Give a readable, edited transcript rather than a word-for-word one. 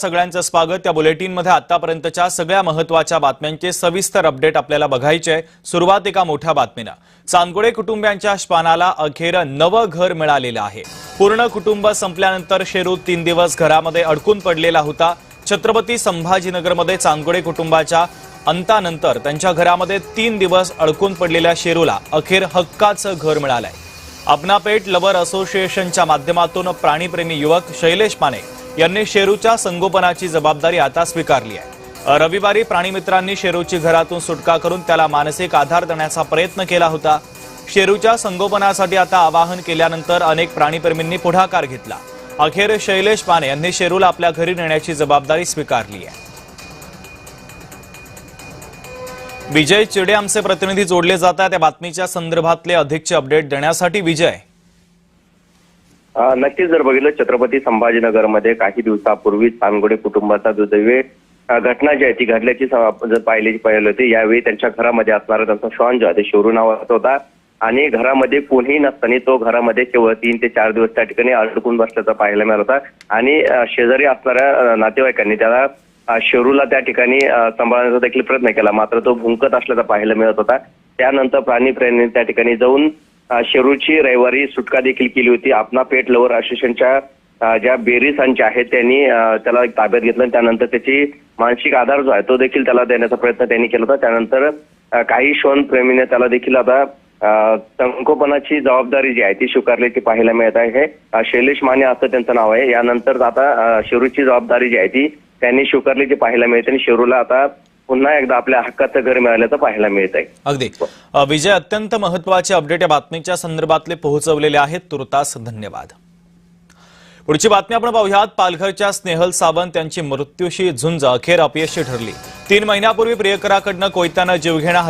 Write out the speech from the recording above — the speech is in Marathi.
सगळ्यांचं स्वागत। या बुलेटिनमध्ये आतापर्यंतच्या सगळ्या महत्त्वाच्या बातम्यांचे सविस्तर अपडेट आपल्याला बघायचे आहे। सुरुवात एका मोठ्या बातमीने। चांदगुडे कुटुंबियांच्या श्वानाला अखेर नवं घर मिळालेलं आहे। पूर्ण कुटुंब संपल्यानंतर शेरू 3 दिवस घरामध्ये अडकून पडलेला होता। छत्रपती संभाजीनगरमध्ये चांदगुडे कुटुंबाच्या अंतानंतर त्यांच्या घरामध्ये 3 दिवस अडकून पडलेल्या शेरूला अखेर हक्काचं घर मिळालंय। अपनापेट लवर असोसिएशनच्या माध्यमातून प्राणीप्रेमी युवक शैलेश माने यांनी शेरूच्या संगोपनाची जबाबदारी आता स्वीकारली आहे। रविवारी प्राणीमित्रांनी शेरूची घरातून सुटका करून त्याला मानसिक आधार देण्याचा प्रयत्न केला होता। शेरूच्या संगोपनासाठी आता आवाहन केल्यानंतर अनेक प्राणीप्रेमींनी पुढाकार घेतला। अखेर शैलेश माने यांनी शेरूला आपल्या घरी नेण्याची जबाबदारी स्वीकारली आहे। विजय चिडे आमचे प्रतिनिधी जोडले जातात। त्या बातमीच्या संदर्भातले अधिकचे अपडेट देण्यासाठी विजय। नक्कीच जर बघितलं छत्रपती संभाजीनगरमध्ये काही दिवसापूर्वी चांदगुडे कुटुंबाचा दुर्दैवी घटना जी आहे ती घडल्याची जर पाहिली होती। यावेळी त्यांच्या घरामध्ये असणारा त्यांचा श्वान जो आहे ते शेरू नावाचा होता आणि घरामध्ये कोणीही नसताना तो घरामध्ये केवळ 3 ते 4 दिवस त्या ठिकाणी अडकून बसल्याचा पाहायला मिळाला होता आणि शेजारी असणाऱ्या नातेवाईकांनी त्याला शेरूला त्या ठिकाणी सांभाळण्याचा देखील प्रयत्न केला, मात्र तो भुंकत असल्याचा पाहायला मिळत होता। त्यानंतर प्राणीप्रेमींनी त्या ठिकाणी जाऊन शेरूची रविवारी सुटका देखील केली होती। अपनापेट लवर असोसिएशनच्या ज्या बेरीसांच्या आहेत त्यांनी त्याला ताब्यात घेतलं आणि त्यानंतर त्याची मानसिक आधार जो आहे तो देखील त्याला देण्याचा प्रयत्न त्यांनी केला होता। त्यानंतर काही श्वान प्रेमीने त्याला देखील आता संगोपनाची जबाबदारी जी आहे ती स्वीकारल्याची पाहायला मिळत आहे। शैलेश माने असं त्यांचं नाव आहे। यानंतर आता शेरूची जबाबदारी जी आहे ती त्यांनी स्वीकारल्याची पाहायला मिळते आणि शेरूला आता पुन्हा एकदा आपल्या हक्काचं घर मिळाल्याचं पाहायला मिळत आहे। अगदी विजय, अत्यंत महत्त्वाचे अपडेट या बातमीच्या संदर्भातले पोहोचवलेले आहेत। तुर्तास धन्यवाद। पुढची बातमी आपण पाहूयात। पालघरच्या स्नेहल सावंत यांची मृत्यूशी झुंज अखेर अपयशी ठरली। 3 महिन्यापूर्वी प्रियकराकडनं कोयत्यानं जीवघेणा